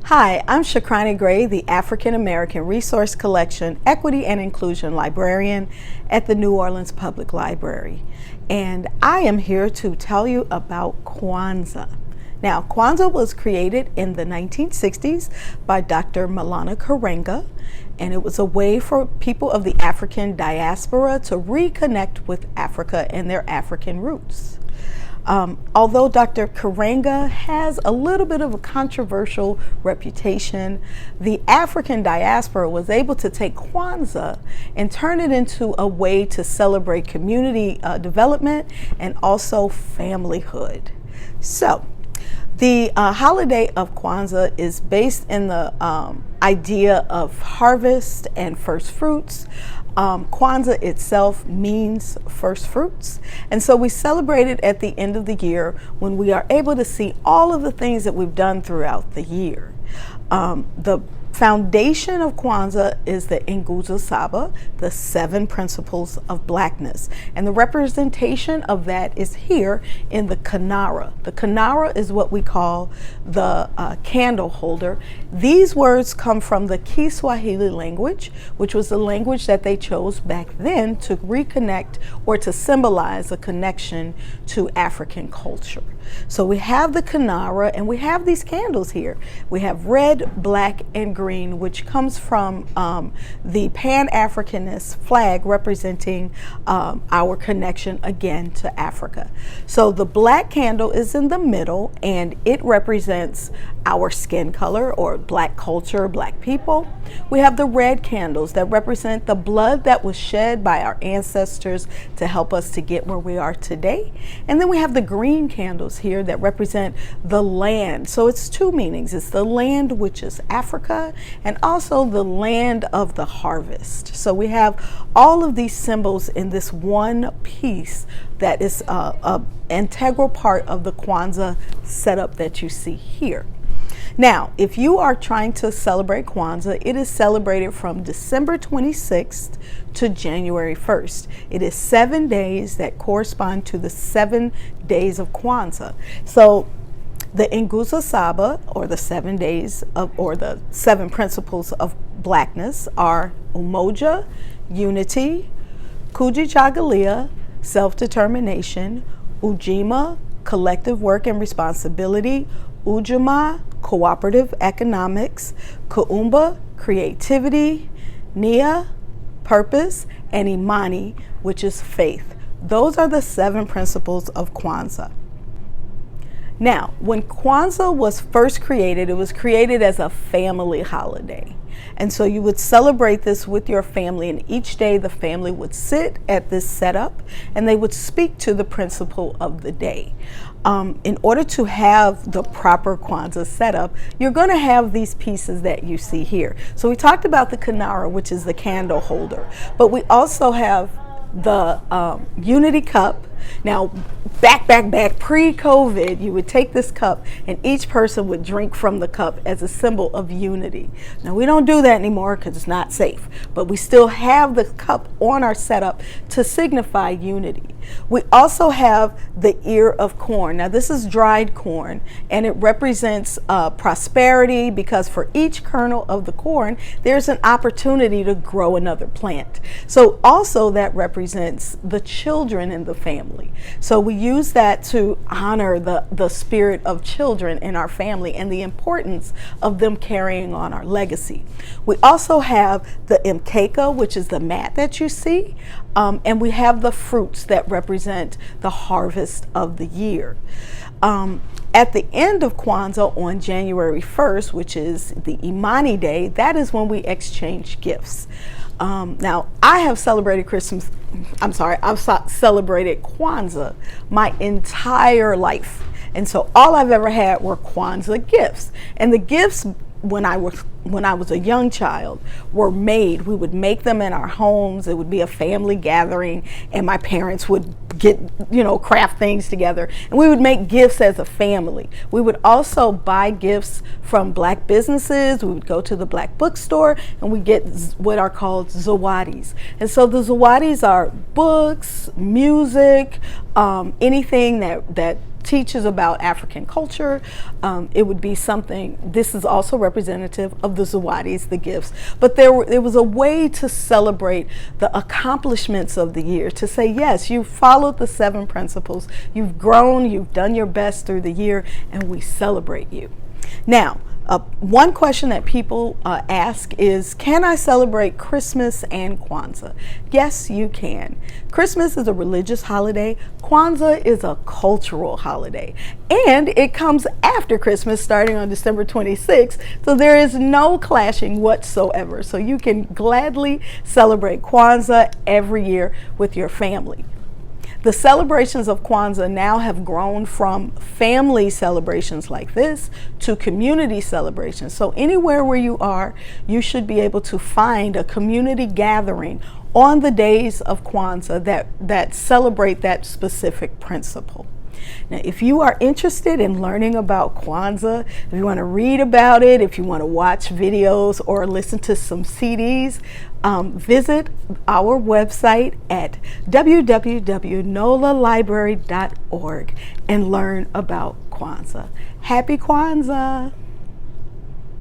Hi, I'm Shukrani Gray, the African American Resource Collection, Equity and Inclusion Librarian at the New Orleans Public Library. And I am here to tell you about Kwanzaa. Now, Kwanzaa was created in the 1960s by Dr. Maulana Karenga, and it was a way for people of the African diaspora to reconnect with Africa and their African roots. Although Dr. Karenga has a little bit of a controversial reputation, the African diaspora was able to take Kwanzaa and turn it into a way to celebrate community development and also familyhood. So, the holiday of Kwanzaa is based in the idea of harvest and first fruits. Kwanzaa itself means first fruits, and so we celebrate it at the end of the year when we are able to see all of the things that we've done throughout the year. The foundation of Kwanzaa is the Nguzo Saba, the Seven Principles of Blackness, and the representation of that is here in the Kinara. The Kinara is what we call the candle holder. These words come from the Kiswahili language, which was the language that they chose back then to reconnect or to symbolize a connection to African culture. So we have the Kinara and we have these candles here. We have red, black, and green, which comes from the Pan-Africanist flag representing our connection again to Africa. So the black candle is in the middle and it represents our skin color or black culture, black people. We have the red candles that represent the blood that was shed by our ancestors to help us to get where we are today. And then we have the green candles here that represent the land. So it's two meanings. It's the land, which is Africa, and also the land of the harvest. So we have all of these symbols in this one piece that is an integral part of the Kwanzaa setup that you see here. Now, if you are trying to celebrate Kwanzaa, it is celebrated from December 26th to January 1st. It is 7 days that correspond to the 7 days of Kwanzaa. So the Nguzo Saba, or the 7 days of, or the 7 principles of blackness, are Umoja, unity; Kujchagulia, self-determination; Ujima, collective work and responsibility; Ujamaa, cooperative economics; Kuumba, creativity; Nia, purpose; and Imani, which is faith. Those are the 7 principles of Kwanzaa. Now, when Kwanzaa was first created, it was created as a family holiday. And so you would celebrate this with your family, and each day the family would sit at this setup and they would speak to the principle of the day. In order to have the proper Kwanzaa setup, you're going to have these pieces that you see here. So we talked about the Kinara, which is the candle holder, but we also have the unity cup. Now, back pre-COVID, you would take this cup and each person would drink from the cup as a symbol of unity. Now, we don't do that anymore because it's not safe, but we still have the cup on our setup to signify unity. We also have the ear of corn. Now, this is dried corn, and it represents prosperity, because for each kernel of the corn, there's an opportunity to grow another plant. So also that represents the children in the family. So we use that to honor the spirit of children in our family and the importance of them carrying on our legacy. We also have the mkeka, which is the mat that you see, and we have the fruits that represent the harvest of the year. At the end of Kwanzaa on January 1st, which is the Imani Day, that is when we exchange gifts. Now, I have celebrated I've celebrated Kwanzaa my entire life. And so all I've ever had were Kwanzaa gifts. And the gifts, when I was a young child, were made. We would make them in our homes. It would be a family gathering, and my parents would get, craft things together, and we would make gifts as a family. We would also buy gifts from black businesses. We would go to the black bookstore and we get what are called zawadis. And so the zawadis are books, music, anything that teaches about African culture. It would be something, this is also representative of the Zawadis, the gifts, but there was a way to celebrate the accomplishments of the year, to say, yes, you followed the 7 principles, you've grown, you've done your best through the year, and we celebrate you. Now, one question that people ask is, can I celebrate Christmas and Kwanzaa? Yes, you can. Christmas is a religious holiday. Kwanzaa is a cultural holiday. And it comes after Christmas, starting on December 26th, so there is no clashing whatsoever. So you can gladly celebrate Kwanzaa every year with your family. The celebrations of Kwanzaa now have grown from family celebrations like this to community celebrations. So anywhere where you are, you should be able to find a community gathering on the days of Kwanzaa that celebrate that specific principle. Now, if you are interested in learning about Kwanzaa, if you want to read about it, if you want to watch videos or listen to some CDs, visit our website at www.NOLALibrary.org and learn about Kwanzaa. Happy Kwanzaa!